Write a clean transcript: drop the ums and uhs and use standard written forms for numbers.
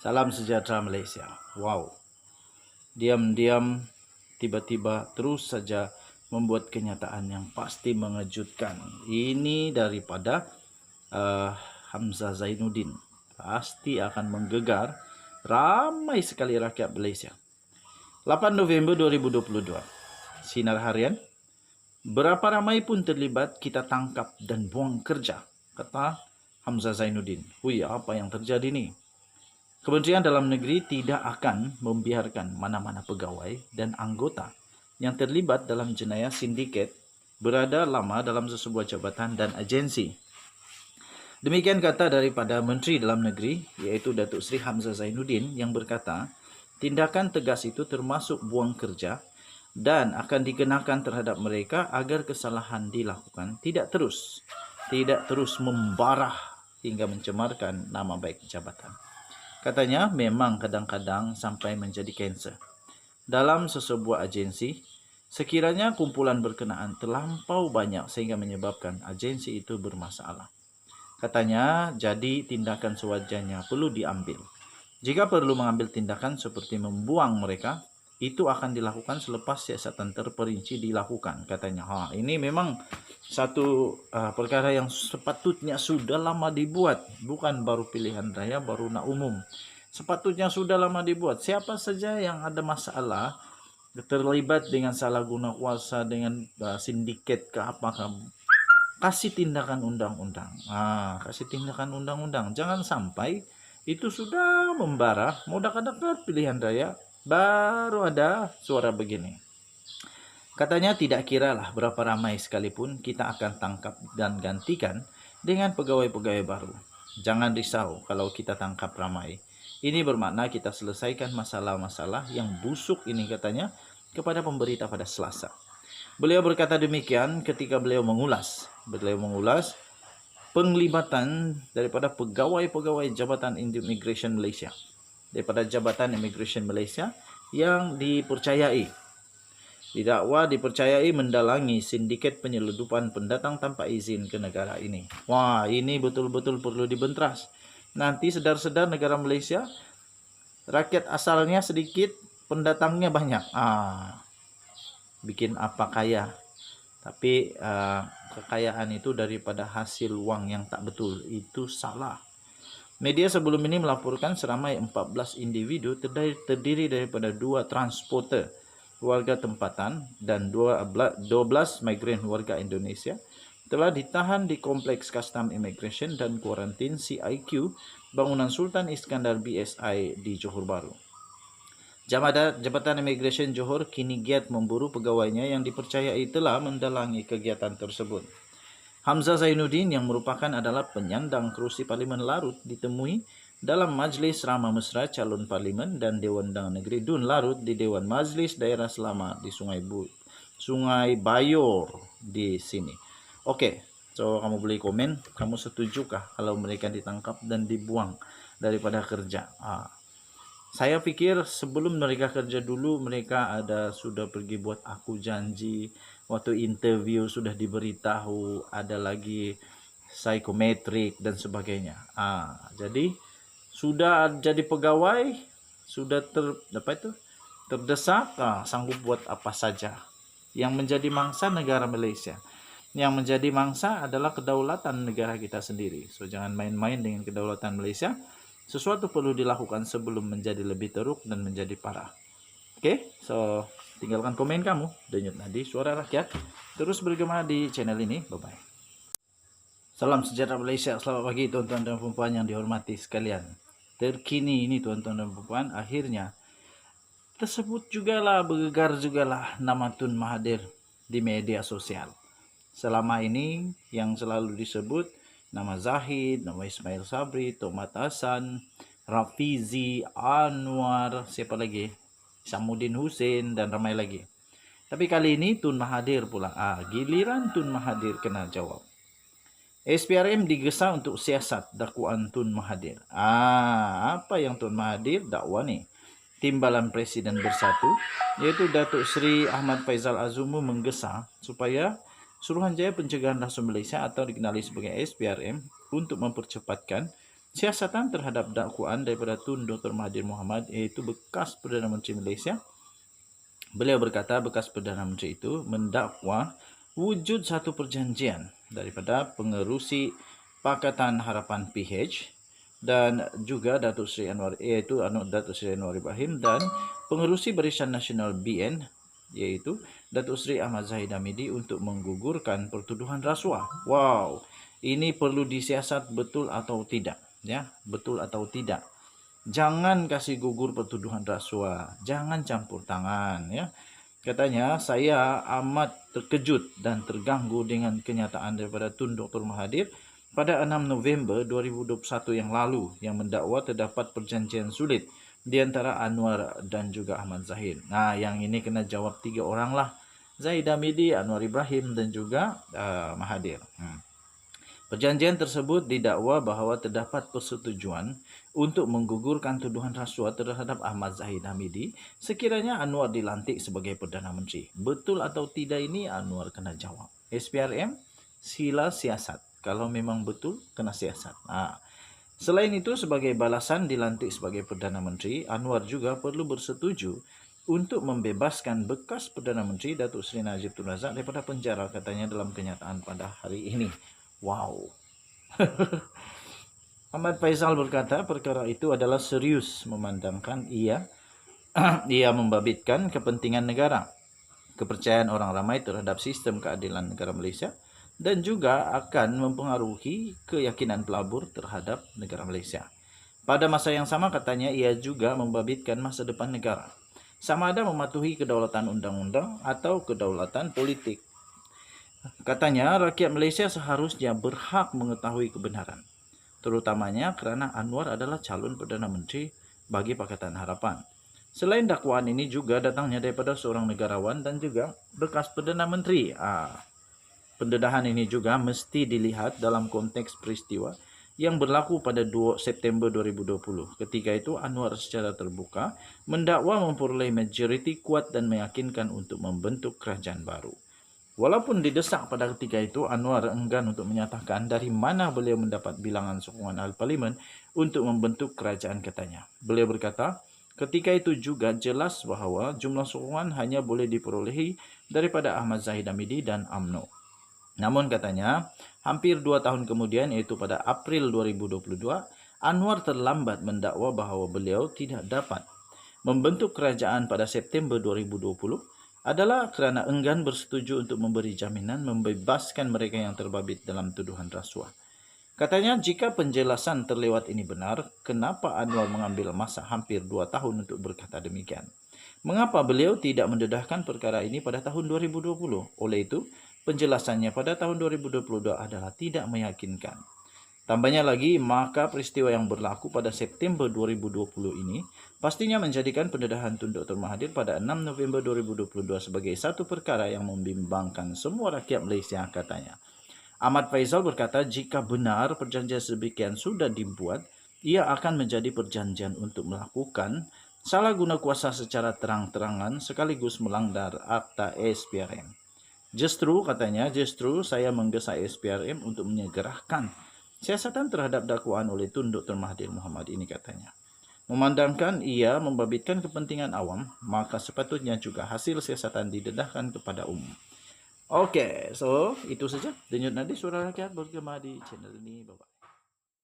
Salam sejahtera Malaysia. Wow, diam-diam tiba-tiba terus saja membuat kenyataan yang pasti mengejutkan. Ini daripada Hamzah Zainuddin. Pasti akan menggegar ramai sekali rakyat Malaysia. 8 November 2022. Sinar harian. Berapa ramai pun terlibat, kita tangkap dan buang kerja, kata Hamzah Zainuddin. Hui, apa yang terjadi ni? Kementerian Dalam Negeri tidak akan membiarkan mana-mana pegawai dan anggota yang terlibat dalam jenayah sindiket berada lama dalam sesebuah jabatan dan agensi. Demikian kata daripada Menteri Dalam Negeri, iaitu Datuk Seri Hamzah Zainuddin, yang berkata, tindakan tegas itu termasuk buang kerja dan akan dikenakan terhadap mereka agar kesalahan dilakukan tidak terus membarah hingga mencemarkan nama baik jabatan. Katanya memang kadang-kadang sampai menjadi kanser. Dalam sesebuah agensi, sekiranya kumpulan berkenaan terlampau banyak sehingga menyebabkan agensi itu bermasalah. Katanya jadi tindakan sewajarnya perlu diambil. Jika perlu mengambil tindakan seperti membuang mereka, itu akan dilakukan selepas siasatan terperinci dilakukan, katanya. Ini memang satu perkara yang sepatutnya sudah lama dibuat, bukan baru pilihan raya, baru nak umum. Sepatutnya sudah lama dibuat. Siapa saja yang ada masalah, terlibat dengan salah guna kuasa, dengan sindiket ke apakah, kasih tindakan undang-undang. Kasih tindakan undang-undang. Jangan sampai itu sudah membara, mau dekat-dekat pilihan raya, baru ada suara begini. Katanya tidak kiralah berapa ramai sekalipun kita akan tangkap dan gantikan dengan pegawai-pegawai baru. Jangan risau kalau kita tangkap ramai. Ini bermakna kita selesaikan masalah-masalah yang busuk ini, katanya, kepada pemberita pada Selasa. Beliau berkata demikian ketika beliau mengulas penglibatan daripada pegawai-pegawai Jabatan Immigration Malaysia, daripada Jabatan Immigration Malaysia yang didakwa dipercayai mendalangi sindiket penyeludupan pendatang tanpa izin ke negara ini. Ini betul-betul perlu dibentras. Nanti sedar-sedar negara Malaysia, rakyat asalnya sedikit, pendatangnya banyak. Bikin apa kaya, tapi kekayaan itu daripada hasil wang yang tak betul, itu salah. Media sebelum ini melaporkan seramai 14 individu terdiri daripada 2 transporter warga tempatan dan 12 migran warga Indonesia telah ditahan di Kompleks Custom Immigration dan Kuarantin CIQ bangunan Sultan Iskandar BSI di Johor Bahru. Jabatan Immigration Johor kini giat memburu pegawainya yang dipercayai telah mendalangi kegiatan tersebut. Hamzah Zainuddin yang merupakan adalah penyandang kerusi Parlimen Larut ditemui dalam Majlis Ramah Mesra Calon Parlimen dan Dewan Undangan Negeri Dun Larut di Dewan Majlis Daerah Selamat di Sungai Bayor di sini. Oke, so kamu boleh komen, kamu setujukah kalau mereka ditangkap dan dibuang daripada kerja? Saya pikir sebelum mereka kerja dulu, mereka sudah pergi buat aku janji, waktu interview sudah diberitahu, ada lagi psikometrik dan sebagainya. Jadi sudah jadi pegawai, sudah terdesak, sanggup buat apa saja. Yang menjadi mangsa negara Malaysia, yang menjadi mangsa adalah kedaulatan negara kita sendiri. So jangan main-main dengan kedaulatan Malaysia. Sesuatu perlu dilakukan sebelum menjadi lebih teruk dan menjadi parah. Oke, so tinggalkan komen kamu. Denyut Nadi, Suara Rakyat, terus bergema di channel ini. Bye-bye. Salam sejahtera Malaysia. Selamat pagi tuan-tuan dan puan yang dihormati sekalian. Terkini ini tuan-tuan dan puan, akhirnya tersebut jugalah, bergegar jugalah nama Tun Mahathir di media sosial. Selama ini yang selalu disebut nama Zahid, nama Ismail Sabri, Tomat Hasan, Rafizi, Anwar, siapa lagi? Samuddin Hussein dan ramai lagi. Tapi kali ini Tun Mahathir pula. Giliran Tun Mahathir kena jawab. SPRM digesa untuk siasat dakwaan Tun Mahathir. Apa yang Tun Mahathir dakwa ni? Timbalan Presiden Bersatu, yaitu Datuk Seri Ahmad Faizal Azumu, menggesa supaya Suruhanjaya Pencegahan Rasuah Malaysia atau dikenali sebagai SPRM untuk mempercepatkan siasatan terhadap dakwaan daripada Tun Dr. Mahathir Mohamad, iaitu bekas Perdana Menteri Malaysia. Beliau berkata bekas Perdana Menteri itu mendakwa wujud satu perjanjian daripada pengerusi Pakatan Harapan PH dan juga Datuk Seri Anwar, iaitu Datuk Seri Anwar Ibrahim, dan pengerusi Barisan Nasional BN, iaitu Datuk Seri Ahmad Zahid Hamidi, untuk menggugurkan pertuduhan rasuah. Wow, ini perlu disiasat betul atau tidak, ya, betul atau tidak. Jangan kasih gugur pertuduhan rasuah, jangan campur tangan, ya. Katanya, saya amat terkejut dan terganggu dengan kenyataan daripada Tun Dr. Mahathir pada 6 November 2021 yang lalu yang mendakwa terdapat perjanjian sulit di antara Anwar dan juga Ahmad Zahid. Nah, yang ini kena jawab 3 orang lah. Zahid Hamidi, Anwar Ibrahim dan juga Mahathir. Perjanjian tersebut didakwa bahawa terdapat persetujuan untuk menggugurkan tuduhan rasuah terhadap Ahmad Zahid Hamidi sekiranya Anwar dilantik sebagai Perdana Menteri. Betul atau tidak ini Anwar kena jawab. SPRM sila siasat. Kalau memang betul, kena siasat. Selain itu, sebagai balasan dilantik sebagai Perdana Menteri, Anwar juga perlu bersetuju untuk membebaskan bekas Perdana Menteri Datuk Seri Najib Tun Razak daripada penjara, katanya dalam kenyataan pada hari ini. Wow. Ahmad Faisal berkata perkara itu adalah serius memandangkan ia membabitkan kepentingan negara, kepercayaan orang ramai terhadap sistem keadilan negara Malaysia, dan juga akan mempengaruhi keyakinan pelabur terhadap negara Malaysia. Pada masa yang sama, katanya, ia juga membabitkan masa depan negara, sama ada mematuhi kedaulatan undang-undang atau kedaulatan politik. Katanya, rakyat Malaysia seharusnya berhak mengetahui kebenaran, terutamanya kerana Anwar adalah calon Perdana Menteri bagi Pakatan Harapan. Selain dakwaan ini juga datangnya daripada seorang negarawan dan juga bekas Perdana Menteri. Pendedahan ini juga mesti dilihat dalam konteks peristiwa yang berlaku pada 2 September 2020. Ketika itu Anwar secara terbuka mendakwa memperoleh majoriti kuat dan meyakinkan untuk membentuk kerajaan baru. Walaupun didesak pada ketika itu, Anwar enggan untuk menyatakan dari mana beliau mendapat bilangan sokongan ahli parlimen untuk membentuk kerajaan, katanya. Beliau berkata, ketika itu juga jelas bahawa jumlah sokongan hanya boleh diperolehi daripada Ahmad Zahid Hamidi dan UMNO. Namun, katanya, hampir 2 tahun kemudian, iaitu pada April 2022, Anwar terlambat mendakwa bahawa beliau tidak dapat membentuk kerajaan pada September 2020 adalah kerana enggan bersetuju untuk memberi jaminan membebaskan mereka yang terbabit dalam tuduhan rasuah. Katanya, jika penjelasan terlewat ini benar, kenapa Anwar mengambil masa hampir 2 tahun untuk berkata demikian? Mengapa beliau tidak mendedahkan perkara ini pada tahun 2020? Oleh itu, penjelasannya pada tahun 2022 adalah tidak meyakinkan. Tambahnya lagi, maka peristiwa yang berlaku pada September 2020 ini pastinya menjadikan pendedahan Tun Dr. Mahathir pada 6 November 2022 sebagai satu perkara yang membimbangkan semua rakyat Malaysia, katanya. Ahmad Faisal berkata, jika benar perjanjian sedemikian sudah dibuat, ia akan menjadi perjanjian untuk melakukan salah guna kuasa secara terang-terangan sekaligus melanggar Akta SPRM. Justru, katanya, saya menggesa SPRM untuk menyegerakan siasatan terhadap dakwaan oleh Tun Dr. Mahathir Mohamad ini, katanya. Memandangkan ia membabitkan kepentingan awam, maka sepatutnya juga hasil siasatan didedahkan kepada umum. Okey, so itu saja. Denyut nadi suara rakyat bergema di channel ini. Bye-bye.